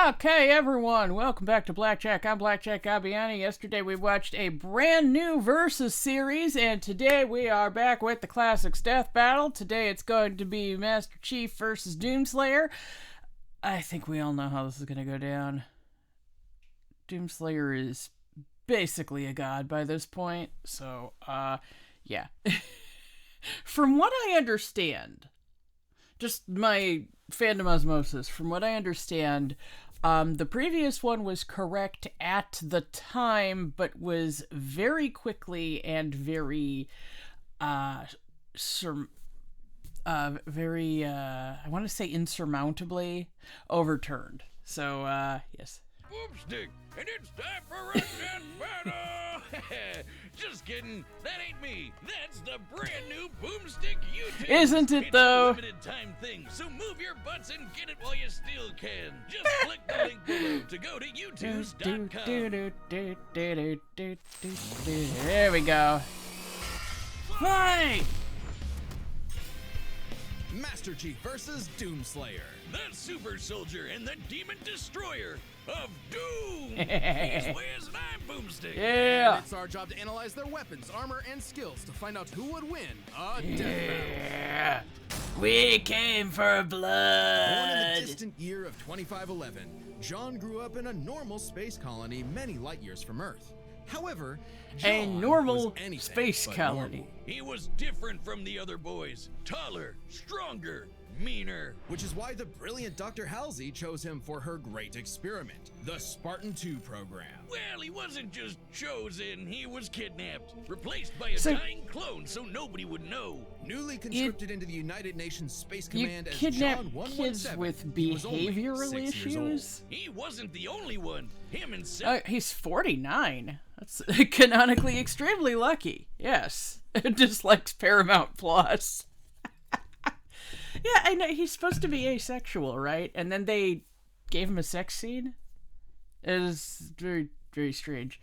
Okay, everyone, welcome back to Blackjack. I'm Blackjack Gabiani. Yesterday we watched a brand new Versus series, and today we are back with the Classics Death Battle. Today it's going to be Master Chief versus Doomslayer. I think we all know how this is going to go down. Doomslayer is basically a god by this point, so, yeah. From what I understand, just my fandom osmosis, from what I understand, the previous one was correct at the time, but was very quickly and very, I want to say insurmountably overturned. So, yes. Boomstick, and it's time for Russian battle! Just kidding, that ain't me. That's the brand new Boomstick YouTube. Isn't it though? It's a limited time thing, so move your butts and get it while you still can. Just click the link below to go to YouTube's.com. There we go. Fight! Master Chief versus Doomslayer. The super soldier and the demon destroyer of Doom. He's Wiz and I'm Boomstick. Yeah. And it's our job to analyze their weapons, armor, and skills to find out who would win a death battle. We came for blood. Born in the distant year of 2511, John grew up in a normal space colony many light years from Earth. However, A John normal was anything space but colony. normal, He was different from the other boys. Taller, stronger, meaner. which is why the brilliant Dr. Halsey chose him for her great experiment, the Spartan 2 program. Well, he wasn't just chosen, he was kidnapped. Replaced by a So- dying clone so nobody would know. Newly conscripted into the United Nations Space You Command as kidnap John kids 117, with he was only behavioral 6 years old. issues? He wasn't the only one. Him and Seth. He's 49. That's canonically extremely lucky. Yes. Dislikes Paramount Plus. Yeah, I know. He's supposed to be asexual, right? And then they gave him a sex scene? It is very, very strange.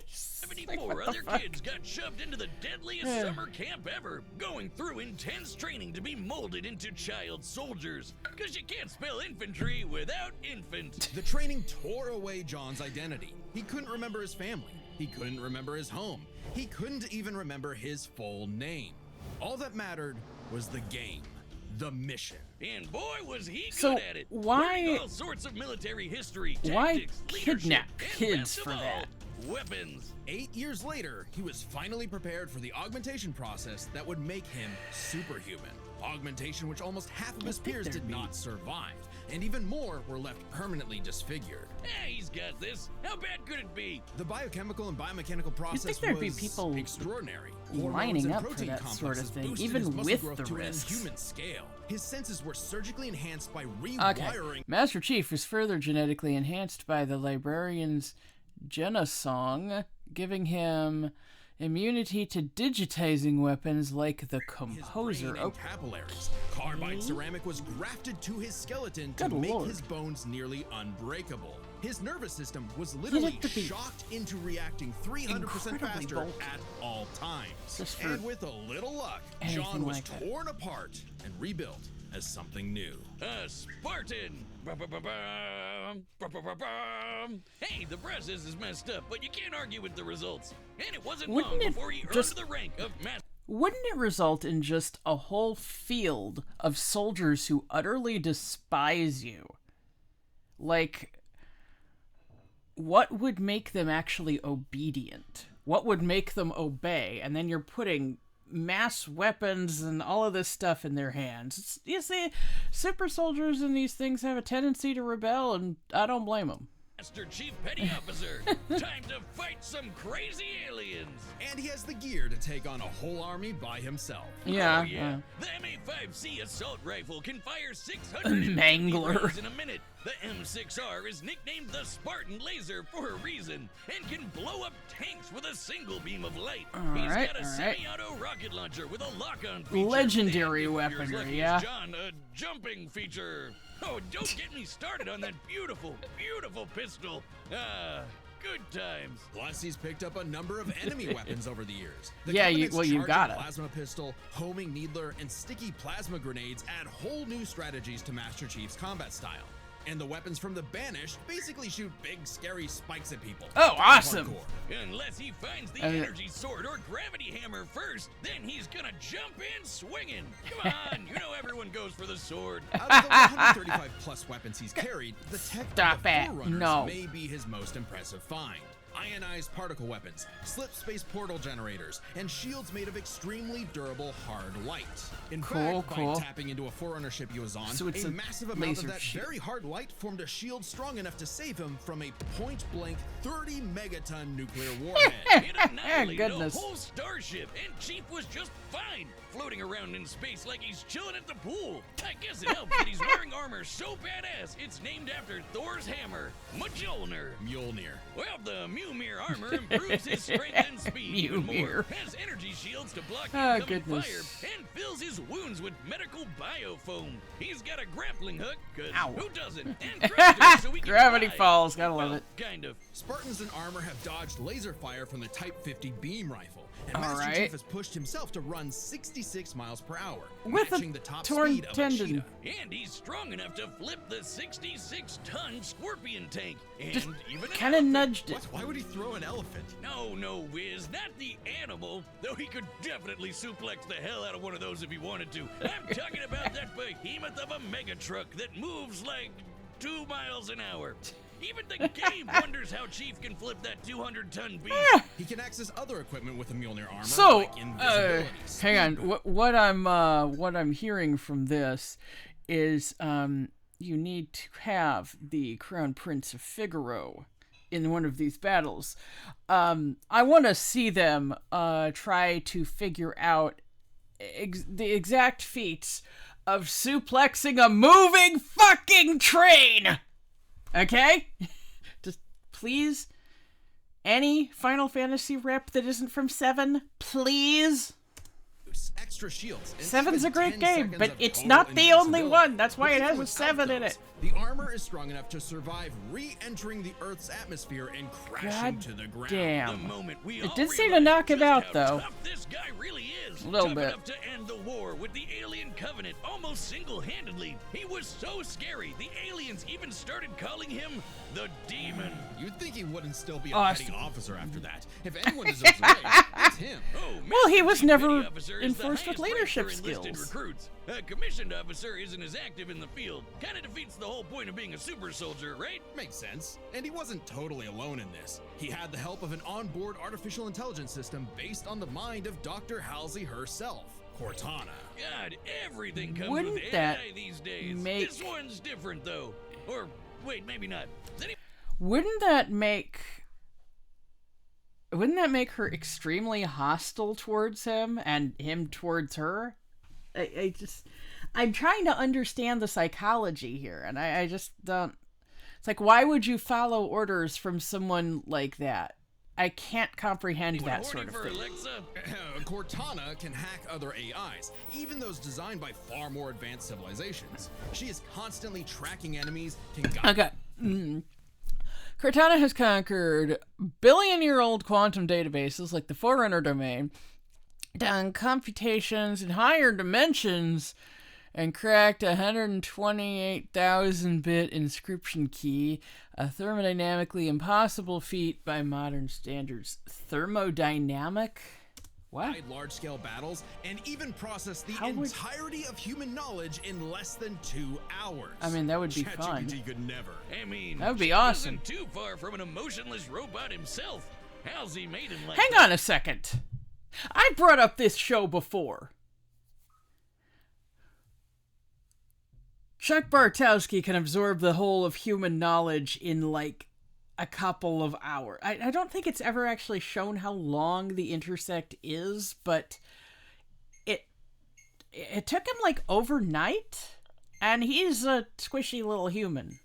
74 other kids got shoved into the deadliest summer camp ever, going through intense training to be molded into child soldiers. Cause you can't spell infantry without infant. The training tore away John's identity. He couldn't remember his family. He couldn't remember his home. He couldn't even remember his full name. All that mattered was the game, the mission. And boy, was he So, good at it. why- Learning all sorts of military history, Why tactics, kidnap leadership, kids and best for of all, that? weapons. 8 years later, he was finally prepared for the augmentation process that would make him superhuman. Augmentation which almost half of his peers did not survive, and even more were left permanently disfigured. He's got this. How bad could it be? The biochemical and biomechanical process there'd be was people extraordinary. lining Hormones and up for protein that sort of complexes thing, boosted even his muscle with growth the to risks. an inhuman scale. His senses were surgically enhanced by Okay. rewiring. Master Chief was further genetically enhanced by the librarian's Genasong, giving him immunity to digitizing weapons like the His Composer. brain and capillaries. Carbide ceramic was grafted to his skeleton to Good make lord. his bones nearly unbreakable. His nervous system was literally to be shocked into reacting 300% incredibly faster bulky. at all times. Just for And with a little luck, anything John was like that. torn apart and rebuilt as something new. A Spartan. Ba-ba-ba-bum, ba-ba-ba-bum. Hey, the process is messed up, but you can't argue with the results. And it wasn't Wouldn't long it before he earned just- the rank of Master. Wouldn't it result in just a whole field of soldiers who utterly despise you? Like, what would make them actually obedient? What would make them obey? And then you're putting mass weapons and all of this stuff in their hands. You see, super soldiers in these things have a tendency to rebel, and I don't blame them. Master Chief Petty Officer. Time to fight some crazy aliens. And he has the gear to take on a whole army by himself. Yeah. Oh, yeah. The M85C assault rifle can fire 600 Mangler. rounds in a minute. The M6R is nicknamed the Spartan Laser for a reason and can blow up tanks with a single beam of light. He's Alright, got a alright. semi-auto rocket launcher with a lock-on feature. Legendary And if weaponry, you're lucky yeah. as John, a jumping feature. Oh, don't get me started on that beautiful, beautiful pistol. Ah, good times. Plus, he's picked up a number of enemy weapons over the years. The Yeah, Covenant's you charging gotta. plasma pistol, homing needler, and sticky plasma grenades add whole new strategies to Master Chief's combat style. And the weapons from the Banished basically shoot big, scary spikes at people. Oh, awesome. Hardcore. Unless he finds the energy sword or gravity hammer first, then he's gonna jump in swinging. Come on, you know everyone goes for the sword. Out of the 135 plus weapons he's carried, the tech Stop of the it. Forerunners No. may be his most impressive find. Ionized particle weapons, slip space portal generators, and shields made of extremely durable hard light. In fact, by tapping into a Forerunner ship he was on, So it's a a massive amount of laser that shield. very hard light formed a shield strong enough to save him from a point-blank 30 megaton nuclear warhead. It annihilated a Goodness. whole starship, and Chief was just fine, floating around in space like he's chilling at the pool. I guess it helps that he's wearing armor so badass, it's named after Thor's hammer, Mjolnir. Mjolnir. Well, the Mjolnir armor improves his strength and speed even more, Mjolnir. has energy shields to block Oh, incoming goodness. fire, and fills his wounds with medical biofoam. He's got a grappling hook, cause Ow. who doesn't? And thrusters so he can Gravity fly. falls, gotta love Well, it. kind of. Spartans in armor have dodged laser fire from the Type 50 beam rifle, and All Master right. Chief has pushed himself to run 66 miles per hour, With a matching the top torn speed of a tendon. cheetah. And he's strong enough to flip the 66-ton Scorpion tank. And Just even an kind of elephant. nudged it. What? Why would he throw an elephant? No, Wiz, not the animal. Though he could definitely suplex the hell out of one of those if he wanted to. I'm talking about that behemoth of a mega truck that moves like 2 miles an hour. Even the game wonders how Chief can flip that 200-ton beast. He can access other equipment with the Mjolnir armor, So, like invisibility. hang on. What I'm hearing from this is you need to have the Crown Prince of Figaro in one of these battles. I want to see them try to figure out the exact feats of suplexing a moving fucking train. Okay? Just please, any Final Fantasy rep that isn't from 7, please. Extra shields. and 7's even a great 10 game, seconds but of it's total not the only invincibility. one. That's why But it has even a without 7 in those, it. The armor is strong enough to survive re-entering the Earth's atmosphere and crashing God to the ground. The damn. moment we It all did seem to realize knock him just out, how though. tough this guy really is. A little Tough bit. enough to end the war with the alien covenant almost single-handedly. He was so scary, the aliens even started calling him the Demon. You'd think he wouldn't still be a Awesome. petty officer after that. If anyone deserves a raise, it's him. Oh, Well, he Master was Chief never Petty Officer is the enforced with highest rank leadership for enlisted skills. Recruits. A commissioned officer isn't as active in the field. Kind of defeats the whole point of being a super soldier, right? Makes sense. And he wasn't totally alone in this. He had the help of an onboard artificial intelligence system based on the mind of Dr. Halsey herself, Cortana. God, everything comes Wouldn't with that AI these days. make- This one's different, though. Or, wait, maybe not. Does any- Wouldn't that make her extremely hostile towards him and him towards her? I'm trying to understand the psychology here, and I just don't. It's like, why would you follow orders from someone like that? I can't comprehend anyone that horny sort of for thing. Alexa? Cortana can hack other AIs, even those designed by far more advanced civilizations. She is constantly tracking enemies, can guide Okay. Cortana has conquered billion-year-old quantum databases like the Forerunner domain, done computations in higher dimensions, and cracked a 128,000-bit inscription key, a thermodynamically impossible feat by modern standards. Thermodynamic? What? guide large-scale battles, and even process the How would- entirety of human knowledge in less than 2 hours. I mean, that would be fun. ChatGPT could never. I mean, That would be she awesome. isn't too far from an emotionless robot himself. How's he made him like Hang that? on a second. I brought up this show before. Chuck Bartowski can absorb the whole of human knowledge in like a couple of hours. I don't think it's ever actually shown how long the intersect is, but it took him like overnight, and he's a squishy little human.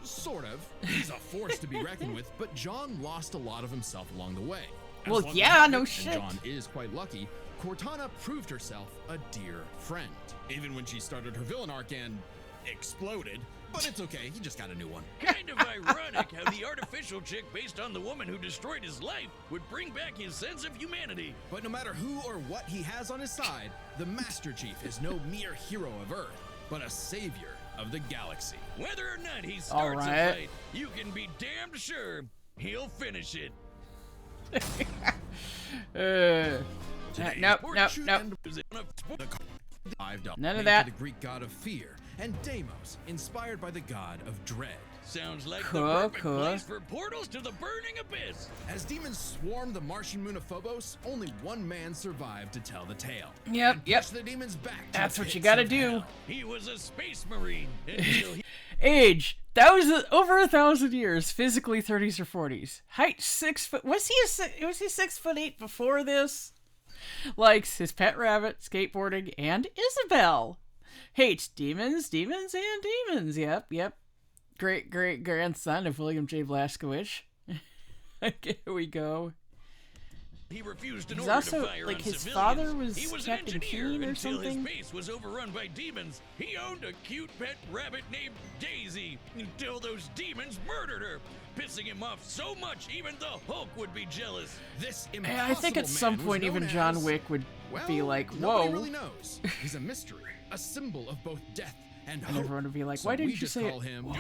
Sort of. He's a force to be reckoned with, but John lost a lot of himself along the way. As Well, luck would yeah, have no it, shit. And John is quite lucky. Cortana proved herself a dear friend, even when she started her villain arc and exploded. But it's okay, he just got a new one. Kind of ironic how the artificial chick based on the woman who destroyed his life would bring back his sense of humanity. But no matter who or what he has on his side, the Master Chief is no mere hero of Earth, but a savior of the galaxy. Whether or not he starts All right. a fight, you can be damned sure he'll finish it. Nope. None of that. The Greek god of fear, and Deimos, inspired by the god of dread. Sounds like Cool, the perfect cool. place for portals to the burning abyss. As demons swarmed the Martian moon of Phobos, only one man survived to tell the tale. Yep, and yep. push the demons back to That's the what you pits gotta of do. hell. He was a space marine until he Age. That was over 1,000 years. Physically 30s or 40s. Height 6 foot. Was he 6'8" before this? Likes his pet rabbit, skateboarding, and Isabel. Hates demons. Yep. Great grandson of William J. Blazkowicz. Here we go. He refused an He's order also, to fire like, on his civilians. father was He was Captain an engineer Keen or until something? his base was overrun by demons. He owned a cute pet rabbit named Daisy until those demons murdered her, pissing him off so much even the Hulk would be jealous. This And I think at impossible some man was point known even as- John Wick would Well, be like, nobody whoa. really knows. He's a mystery, a symbol of both death and And hope. everyone would be like, So why we didn't you just say it? call him Doom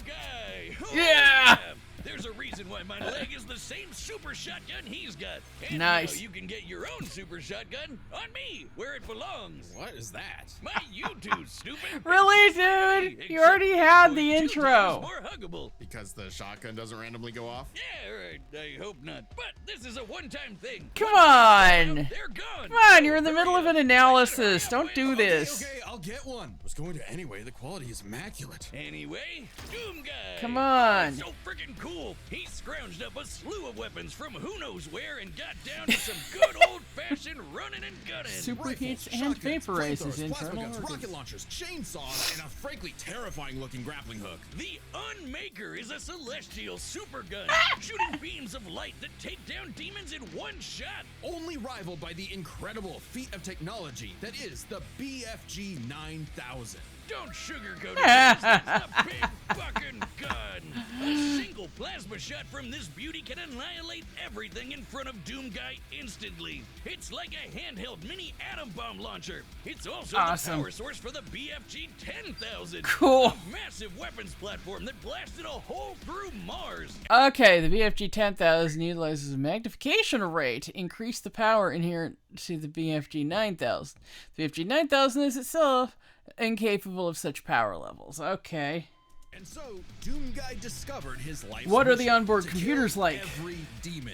Guy! Oh, Yeah! There's a reason why my leg is the same super shotgun he's got. And Nice. now you can get your own super shotgun on me, where it belongs. What is that? My YouTube, stupid. Really, dude? You already had the Except 2 times intro. more huggable. Because the shotgun doesn't randomly go off? Yeah, right. I hope not. But this is a one-time thing. Come Once on. they're They're gone. Come on, you're in the Hurry middle of up. an analysis. Don't do Okay, this. okay, I'll get one. Was going to anyway. The quality is immaculate. Anyway, Doom Guy. Come on. So freaking cool. He scrounged up a slew of weapons from who knows where and got down to some good old-fashioned running and gunning. Superheats and shotguns, vaporizes flamethrowers, internal plasma guns, organs. rocket launchers, chainsaws, and a frankly terrifying-looking grappling hook. The Unmaker is a celestial supergun, shooting beams of light that take down demons in one shot. Only rivaled by the incredible feat of technology that is the BFG 9000. Don't sugarcoat it. That's a big fucking gun. A single plasma shot from this beauty can annihilate everything in front of Doom Guy instantly. It's like a handheld mini atom bomb launcher. It's also Awesome. the power source for the BFG 10,000. Cool. A massive weapons platform that blasted a hole through Mars. Okay, the BFG 10,000 utilizes a magnification array to increase the power inherent to the BFG 9000. The BFG 9000 is itself incapable of such power levels. Okay. And so, Doom Guy discovered his life. What are the onboard computers like? Every demon.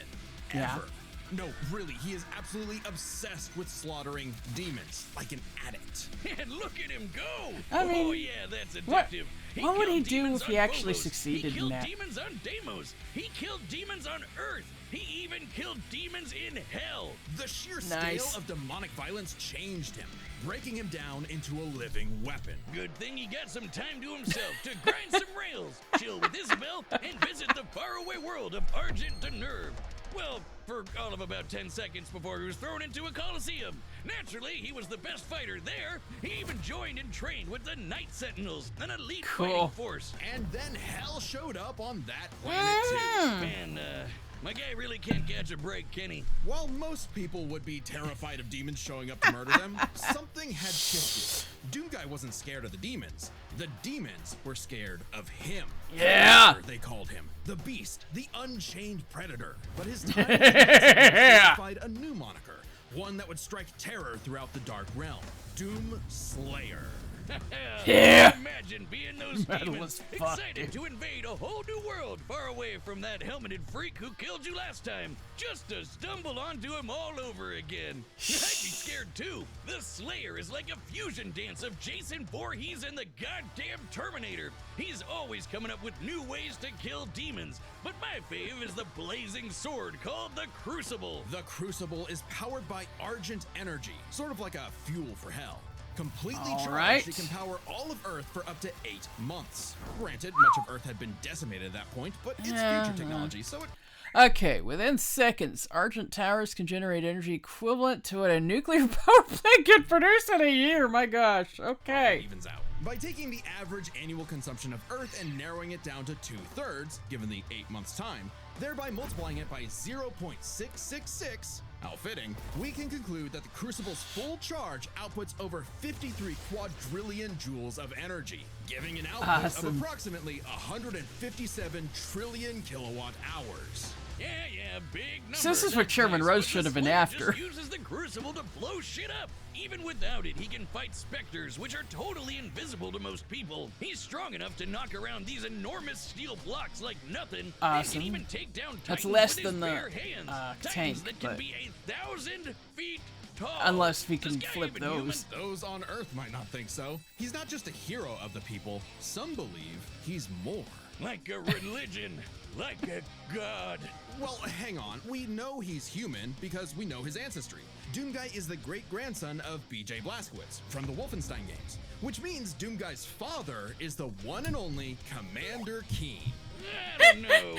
Yeah. Ever. No, really, he is absolutely obsessed with slaughtering demons, like an addict. And look at him go! I mean, oh yeah, that's what- addictive. what would he killed do demons if he on actually Phobos. succeeded He in killed that? demons on Deimos. He killed demons on Earth. He even killed demons in hell. The sheer Nice. scale of demonic violence changed him, breaking him down into a living weapon. Good thing he got some time to himself to grind some rails, chill with Isabel, and visit the faraway world of Argent de Nerve. Well, for all of about 10 seconds before he was thrown into a coliseum. Naturally, he was the best fighter there. He even joined and trained with the Night Sentinels, an elite Cool. fighting force. And then hell showed up on that planet too. Man, my guy really can't catch a break, can he? While most people would be terrified of demons showing up to murder them, something had shifted. Doom Guy wasn't scared of the demons. The demons were scared of him. Yeah. Predator, they called him. The Beast, the Unchained Predator. But his time identified a new moniker, one that would strike terror throughout the Dark Realm. Doomslayer. Yeah. Imagine being those Metal demons, as fuck, excited to invade a whole new world far away from that helmeted freak who killed you last time, just to stumble onto him all over again. I'd be scared too. The Slayer is like a fusion dance of Jason Voorhees and the goddamn Terminator. He's always coming up with new ways to kill demons, but my fave is the blazing sword called the Crucible. The Crucible is powered by Argent energy, sort of like a fuel for hell. Completely All charged, right. it can power all of Earth for up to 8 months. Granted, much of Earth had been decimated at that point, but it's future technology, so it Okay, within seconds, Argent towers can generate energy equivalent to what a nuclear power plant can produce in a year. My gosh. Okay. evens out. By taking the average annual consumption of Earth and narrowing it down to 2/3, given the 8 months time, thereby multiplying it by 0.666, Outfitting, we can conclude that the Crucible's full charge outputs over 53 quadrillion joules of energy, giving an output of approximately 157 trillion kilowatt hours. Yeah, big number. So this is what Chairman Rose should have been after. Just uses the Crucible to blow shit up. Even without it, he can fight specters, which are totally invisible to most people. He's strong enough to knock around these enormous steel blocks like nothing. Awesome. And can even take down That's Titans less with than his the bare hands. tank, Titans that can but be 1,000 feet tall. unless we This can guy flip even human? those. Those on Earth might not think so. He's not just a hero of the people. Some believe he's more. Like a religion, like a god. Well, hang on. We know he's human because we know his ancestry. Doomguy is the great-grandson of B.J. Blazkowicz from the Wolfenstein games, which means Doomguy's father is the one and only Commander Keen. I don't know.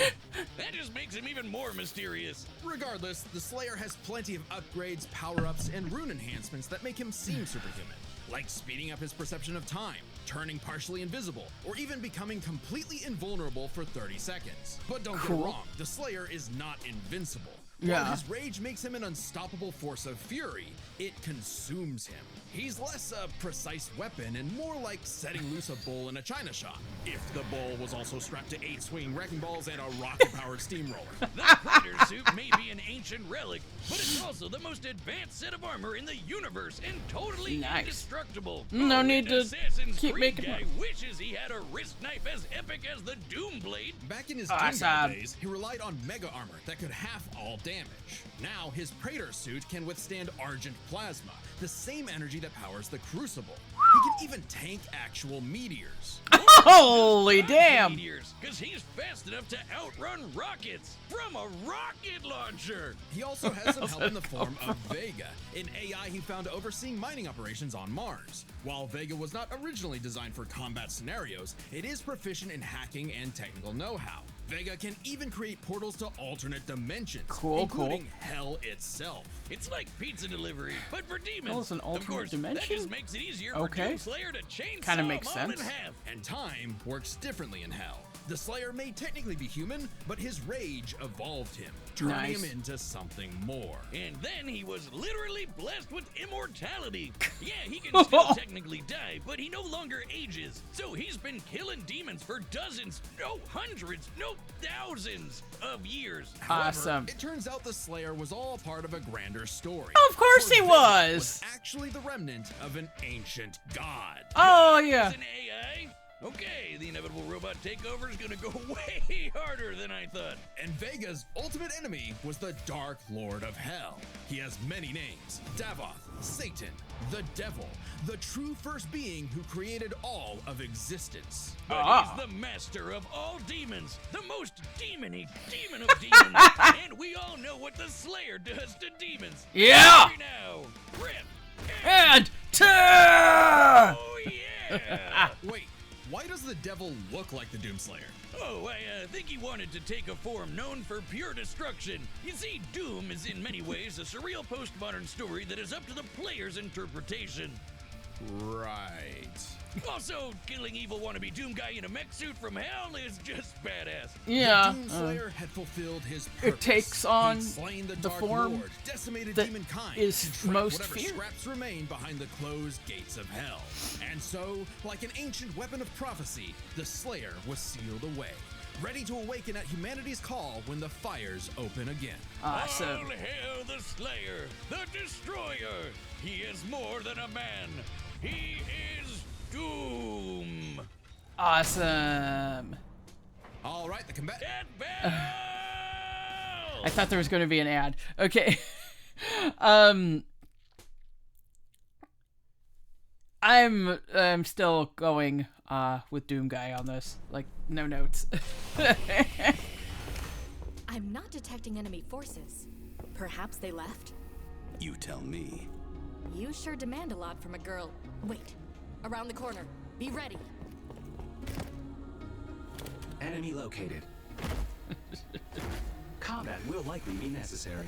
That just makes him even more mysterious. Regardless, the Slayer has plenty of upgrades, power-ups, and rune enhancements that make him seem superhuman, like speeding up his perception of time, turning partially invisible, or even becoming completely invulnerable for 30 seconds. But don't get it wrong, the Slayer is not invincible. While his rage makes him an unstoppable force of fury, it consumes him. He's less a precise weapon and more like setting loose a bull in a china shop, if the bull was also strapped to 8 swinging wrecking balls and a rocket-powered steamroller. The Predator suit may be an ancient relic, but it's also the most advanced set of armor in the universe and totally indestructible. No need to Assassin's keep Creed making guy wishes he had a wrist knife as epic as the Doomblade. Back in his Doomguy days, he relied on mega armor that could half all damage. Now, his Praetor suit can withstand Argent Plasma, the same energy that powers the Crucible. He can even tank actual meteors. Holy damn! Because he's fast enough to outrun rockets from a rocket launcher. He also has some help in the form of Vega, an AI he found overseeing mining operations on Mars. While Vega was not originally designed for combat scenarios, it is proficient in hacking and technical know-how. Vega can even create portals to alternate dimensions, including hell itself. It's like pizza delivery, but for demons. Oh, it's an alternate of course, dimension? That just makes it easier for Doomslayer to chainsaw Kinda makes them all in sense. half. And time works differently in hell. The Slayer may technically be human, but his rage evolved him, turning him into something more. And then he was literally blessed with immortality. Yeah, he can still technically die, but he no longer ages. So he's been killing demons for dozens, no hundreds, no thousands of years. However, it turns out the Slayer was all part of a grander story. Of course he was! Actually the remnant of an ancient god. Oh, yeah. He's an AI? Okay, the inevitable robot takeover is gonna go way harder than I thought. And Vega's ultimate enemy was the Dark Lord of Hell. He has many names: Davoth, Satan, the Devil, the true first being who created all of existence. But he's the master of all demons, the most demon-y demon of demons. And we all know what the Slayer does to demons. Yeah! Every now, rip, and tear! Oh yeah! Wait. Why does the Devil look like the Doomslayer? Oh, I think he wanted to take a form known for pure destruction. You see, Doom is in many ways a surreal postmodern story that is up to the player's interpretation. Right. Also, killing evil wannabe Doom guy in a mech suit from hell is just badass. Yeah. The Doomslayer had fulfilled his purpose. It takes on He'd slain the Dark form Lord, decimated that demonkind, is and trapped most whatever feared. scraps remain behind the closed gates of hell. And so, like an ancient weapon of prophecy, the Slayer was sealed away, ready to awaken at humanity's call when the fires open again. Awesome. All hail the Slayer, the Destroyer. He is more than a man. He is Doom. Awesome. All right, the combat. I thought there was going to be an ad. Okay. I'm still going with Doom Guy on this. Like, no notes. I'm not detecting enemy forces. Perhaps they left? You tell me. You sure demand a lot from a girl. Wait. Around the corner. Be ready. Enemy located. Combat will likely be necessary.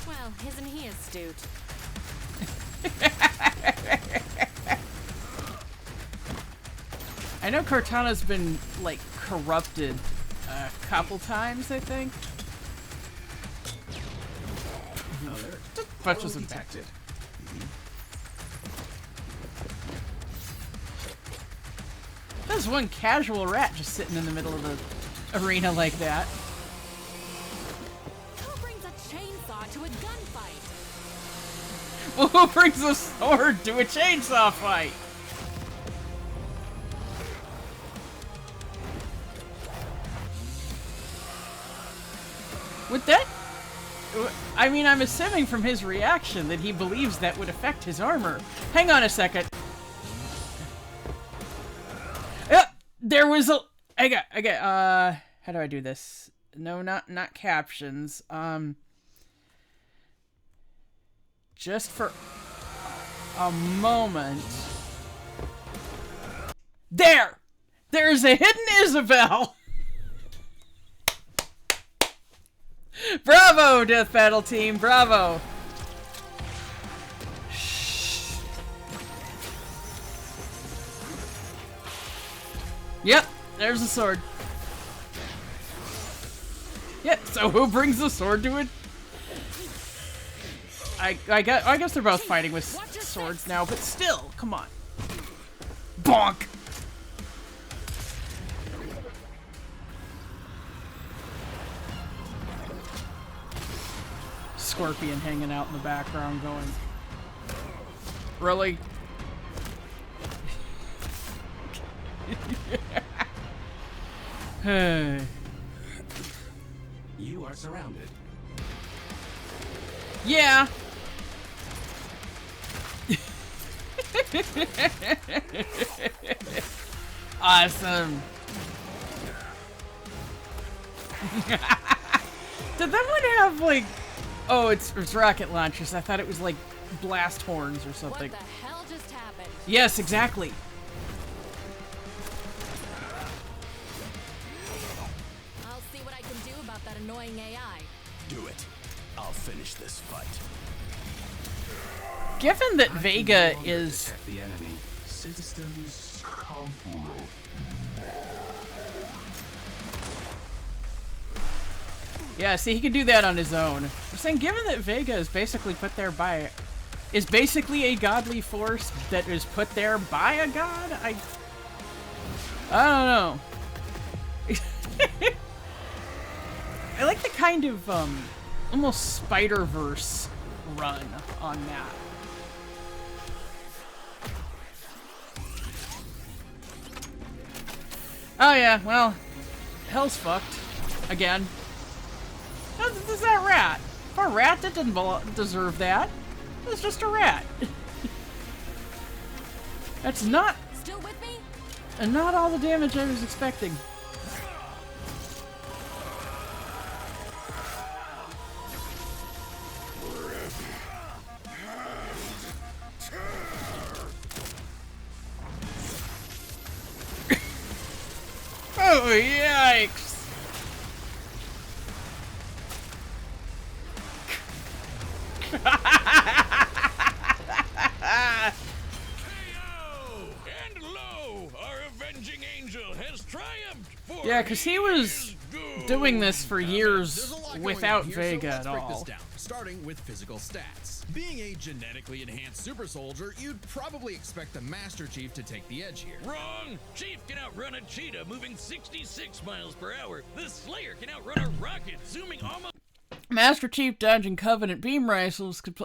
Well, isn't he astute? I know Cortana's been, like, corrupted a couple times, I think. Fetch was impacted. There's one casual rat just sitting in the middle of the arena like that. Who brings a chainsaw to a gunfight? Well, who brings a sword to a chainsaw fight? With that, I mean, I'm assuming from his reaction that he believes that would affect his armor. Hang on a second. There was a... I got, how do I do this? No, not captions. Just for a moment. There's a hidden Isabel! Bravo, Death Battle team, bravo! Yep, there's a sword. Yep, so who brings the sword to it? I guess they're both fighting with swords now, but still, come on. Bonk! Scorpion hanging out in the background going, really? You are surrounded. Yeah. Awesome. Did that one have like... Oh, it's rocket launchers. I thought it was like blast horns or something. What the hell just happened? Yes, exactly. I'll see what I can do about that annoying AI. Do it. I'll finish this fight. Given that Vega is... Detect the enemy. Systems complete. Yeah, see, he can do that on his own. I'm saying, given that Vega is basically put there by... is basically a godly force that is put there by a god? I don't know. I like the kind of, almost Spider-Verse run on that. Oh yeah, well, hell's fucked. Again. This that rat. For a rat, that didn't deserve that. It's just a rat. That's not... Still with me? And not all the damage I was expecting. Oh, yikes! And lo, our avenging angel has triumphed for Yeah, because he was doing this for There's years a lot going without on here, Vega so let's at break this all. down, starting with physical stats. Being a genetically enhanced super soldier, you'd probably expect the Master Chief to take the edge here. Wrong! Chief can outrun a cheetah moving 66 miles per hour. The Slayer can outrun a rocket zooming almost... Master Chief dodging Covenant beam rifles could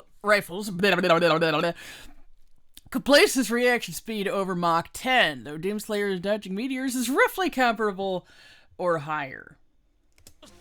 place his reaction speed over Mach 10, though Doomslayer's dodging meteors is roughly comparable or higher.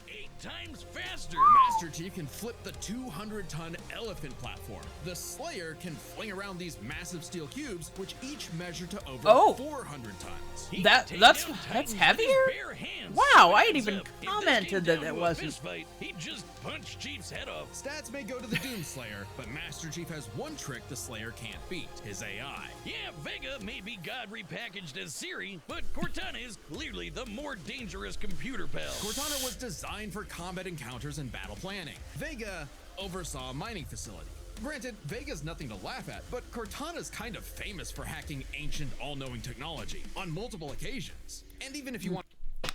8 times faster! Master Chief can flip the 200-ton elephant platform. The Slayer can fling around these massive steel cubes, which each measure to over 400 tons. He That- can take that's- down that's Titans with heavier? his bare hands. Wow, I hadn't Hands even up. If this commented came that down it to a wasn't. fist fight, he'd just punch Chief's head off. Stats may go to the Doomslayer, but Master Chief has one trick the Slayer can't beat, his AI. Yeah, Vega may be God repackaged as Siri, but Cortana is clearly the more dangerous computer pal. Cortana was designed for combat encounters and battle planning. Vega oversaw a mining facility. Granted, Vega's nothing to laugh at, but Cortana's kind of famous for hacking ancient all-knowing technology on multiple occasions. And even if you want...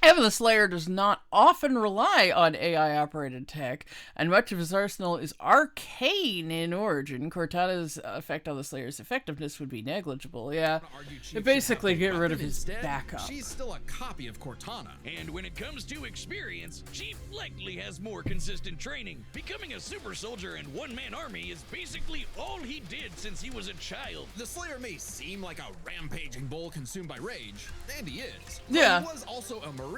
Heaven the Slayer does not often rely on AI-operated tech, and much of his arsenal is arcane in origin. Cortana's effect on the Slayer's effectiveness would be negligible. Yeah, they basically get rid of his backup. She's still a copy of Cortana. And when it comes to experience, Chief likely has more consistent training. Becoming a super soldier and one-man army is basically all he did since he was a child. The Slayer may seem like a rampaging bull consumed by rage, and he is. Yeah. But he was also a Marine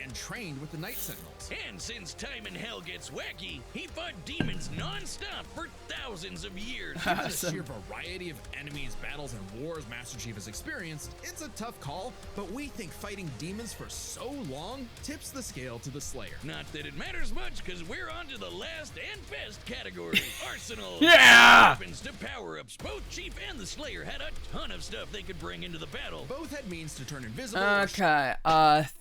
and trained with the Night Sentinels. And since time in hell gets wacky, he fought demons non-stop for thousands of years. Given the sheer variety of enemies, battles, and wars Master Chief has experienced, it's a tough call, but we think fighting demons for so long tips the scale to the Slayer. Not that it matters much, because we're on to the last and best category, Arsenal. Yeah! Weapons to power-ups. Both Chief and the Slayer had a ton of stuff they could bring into the battle. Both had means to turn invisible. Okay,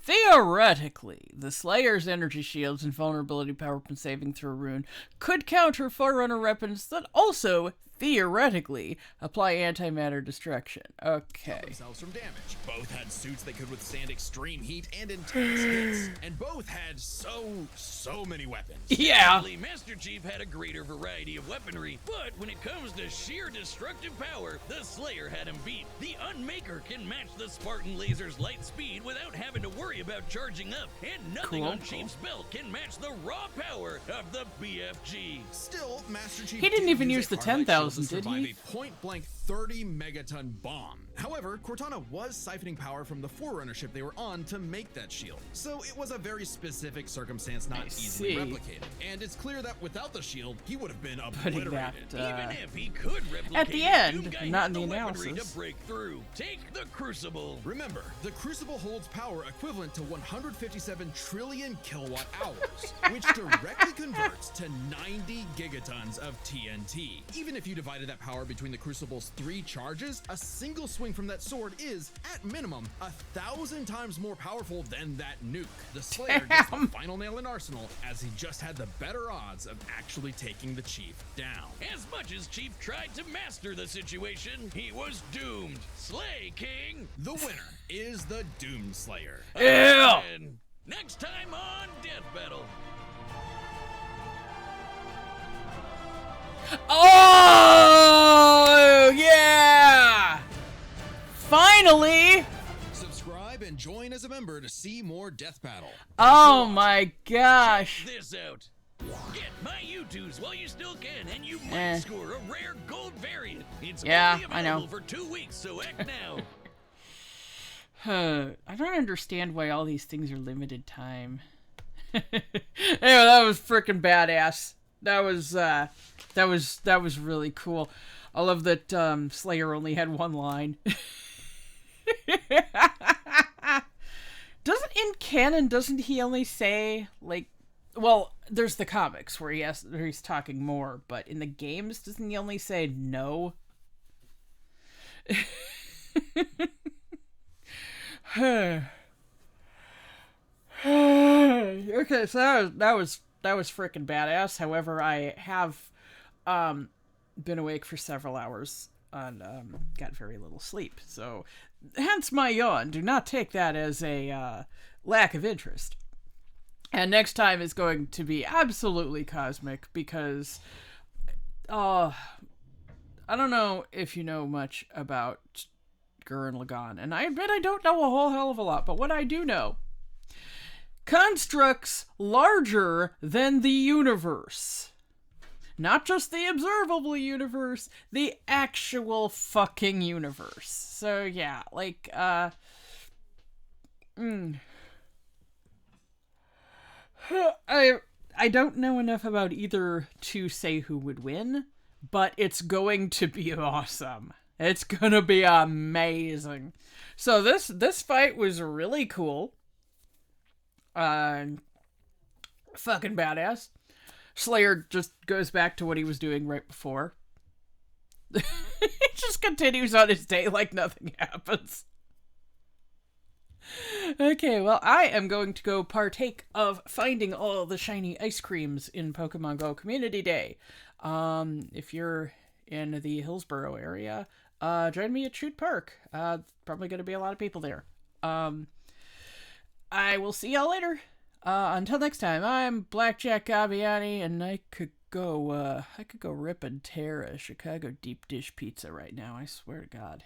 theoretically, the Slayer's energy shields and vulnerability power from saving through a rune could counter Forerunner weapons that also, theoretically, apply antimatter destruction. Okay. Themselves from damage. Both had suits that could withstand extreme heat and intense hits, and both had so many weapons. Yeah. Actually, Master Chief had a greater variety of weaponry, but when it comes to sheer destructive power, the Slayer had him beat. The Unmaker can match the Spartan laser's light speed without having to worry about charging up, and nothing on Chief's belt can match the raw power of the BFG. Still, Master Chief He didn't even use the a hard-light 10,000, shield to did survive he? a point-blank 30-megaton bomb. However, Cortana was siphoning power from the Forerunner ship they were on to make that shield, so it was a very specific circumstance not easily replicated. And it's clear that without the shield, he would have been obliterated. Even if he could replicate at the end, Doomguy not had in the weaponry analysis. to break through. Take the Crucible. Remember, the Crucible holds power equivalent to 157 trillion kilowatt hours, which directly converts to 90 gigatons of TNT. Even if you divided that power between the Crucible's 3 charges, a single swing from that sword is, at minimum, 1,000 times more powerful than that nuke. The Slayer gets the final nail in Arsenal, as he just had the better odds of actually taking the Chief down. As much as Chief tried to master the situation, he was doomed. Slay, King! The winner is the Doomslayer. Yeah. And next time on Death Battle. Oh, yeah! Finally! Subscribe and join as a member to see more Death Battle. Oh my gosh. Check this out. Get my U2s while you still can, and you might score a rare gold variant. It's only available for 2 weeks, so act now. I don't understand why all these things are limited time. Anyway, that was freaking badass. That was really cool. I love that Slayer only had one line. Doesn't he only say, like, well, there's the comics where he's talking more, but in the games, doesn't he only say no? Okay, so that was freaking badass. However, I have been awake for several hours and got very little sleep. So, hence my yawn. Do not take that as a lack of interest. And next time is going to be absolutely cosmic because I don't know if you know much about Gurren Lagann, and I admit I don't know a whole hell of a lot, but what I do know, constructs larger than the universe. Not just the observable universe, the actual fucking universe. So yeah, like, I don't know enough about either to say who would win, but it's going to be awesome. It's gonna be amazing. So this fight was really cool. Fucking badass. Slayer just goes back to what he was doing right before. He just continues on his day like nothing happens. Okay, well, I am going to go partake of finding all the shiny ice creams in Pokemon Go Community Day. If you're in the Hillsborough area, join me at Shoot Park. Probably going to be a lot of people there. I will see y'all later. Until next time, I'm Blackjack Gaviani, and I could go rip and tear a Chicago deep dish pizza right now. I swear to God.